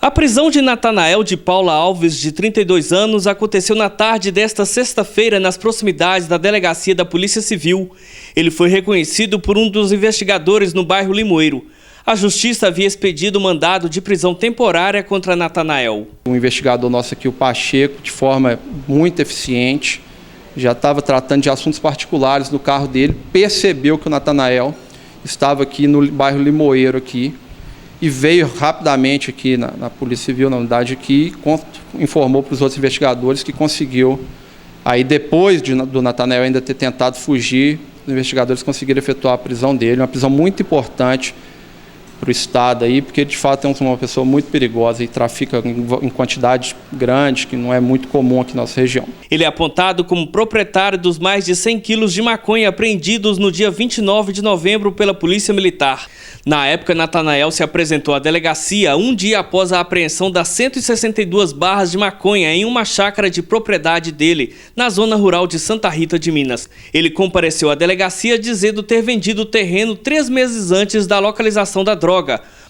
A prisão de Natanael de Paula Alves, de 32 anos, aconteceu na tarde desta sexta-feira nas proximidades da delegacia da Polícia Civil. Ele foi reconhecido por um dos investigadores no bairro Limoeiro. A Justiça havia expedido mandado de prisão temporária contra Natanael. Um investigador nosso aqui, o Pacheco, de forma muito eficiente, já estava tratando de assuntos particulares no carro dele, percebeu que o Natanael estava aqui no bairro Limoeiro aqui, e veio rapidamente aqui na Polícia Civil, na unidade aqui, informou para os outros investigadores que conseguiu, aí depois do Natanael ainda ter tentado fugir, os investigadores conseguiram efetuar a prisão dele, uma prisão muito importante para o Estado aí, porque de fato é uma pessoa muito perigosa e trafica em quantidade grande, que não é muito comum aqui na nossa região. Ele é apontado como proprietário dos mais de 100 quilos de maconha apreendidos no dia 29 de novembro pela Polícia Militar. Na época, Natanael se apresentou à delegacia um dia após a apreensão das 162 barras de maconha em uma chácara de propriedade dele, na zona rural de Santa Rita de Minas. Ele compareceu à delegacia dizendo ter vendido o terreno 3 meses antes da localização da droga,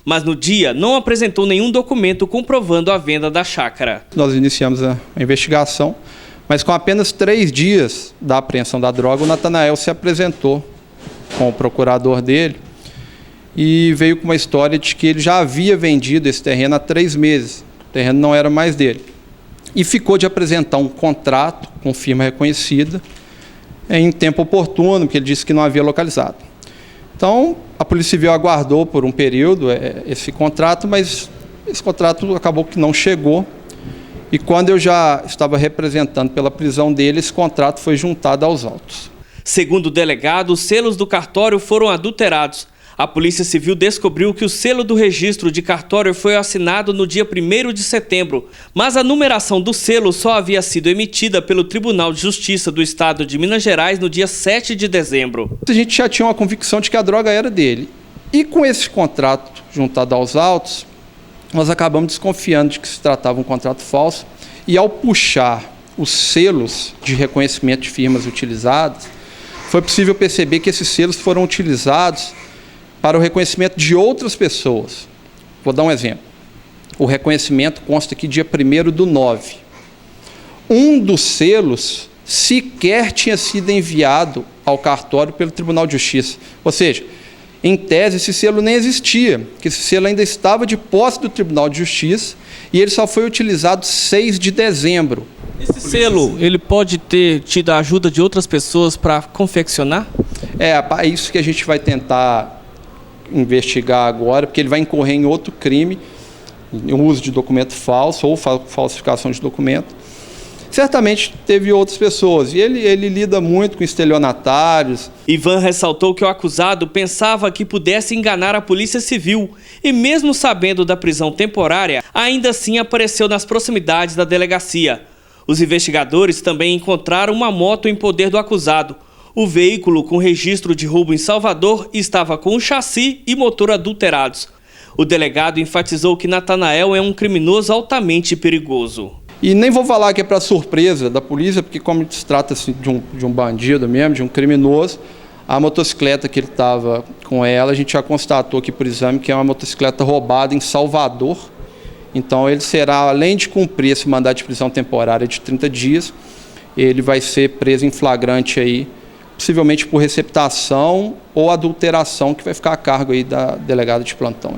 mas no dia não apresentou nenhum documento comprovando a venda da chácara. Nós iniciamos a investigação, mas com apenas 3 dias da apreensão da droga, o Natanael se apresentou com o procurador dele e veio com uma história de que ele já havia vendido esse terreno há 3 meses, o terreno não era mais dele. E ficou de apresentar um contrato com firma reconhecida em tempo oportuno, porque ele disse que não havia localizado. Então, a Polícia Civil aguardou por um período esse contrato, mas esse contrato acabou que não chegou. E quando eu já estava representando pela prisão dele, esse contrato foi juntado aos autos. Segundo o delegado, os selos do cartório foram adulterados. A Polícia Civil descobriu que o selo do registro de cartório foi assinado no dia 1º de setembro, mas a numeração do selo só havia sido emitida pelo Tribunal de Justiça do Estado de Minas Gerais no dia 7 de dezembro. A gente já tinha uma convicção de que a droga era dele. E com esse contrato juntado aos autos, nós acabamos desconfiando de que se tratava de um contrato falso. E ao puxar os selos de reconhecimento de firmas utilizadas, foi possível perceber que esses selos foram utilizados para o reconhecimento de outras pessoas. Vou dar um exemplo. O reconhecimento consta aqui dia 1º/9. Um dos selos sequer tinha sido enviado ao cartório pelo Tribunal de Justiça. Ou seja, em tese, esse selo nem existia, porque esse selo ainda estava de posse do Tribunal de Justiça e ele só foi utilizado 6 de dezembro. Esse selo, ele pode ter tido a ajuda de outras pessoas para confeccionar? É isso que a gente vai tentar investigar agora, porque ele vai incorrer em outro crime, o uso de documento falso ou falsificação de documento. Certamente teve outras pessoas, e ele lida muito com estelionatários. Ivan ressaltou que o acusado pensava que pudesse enganar a Polícia Civil e, mesmo sabendo da prisão temporária, ainda assim apareceu nas proximidades da delegacia. Os investigadores também encontraram uma moto em poder do acusado. O veículo com registro de roubo em Salvador estava com o chassi e motor adulterados. O delegado enfatizou que Natanael é um criminoso altamente perigoso. E nem vou falar que é para surpresa da polícia, porque como se trata-se de um bandido mesmo, de um criminoso, a motocicleta que ele estava com ela, a gente já constatou aqui por exame que é uma motocicleta roubada em Salvador. Então ele será, além de cumprir esse mandado de prisão temporária de 30 dias, ele vai ser preso em flagrante aí, possivelmente por receptação ou adulteração, que vai ficar a cargo aí da delegada de plantão.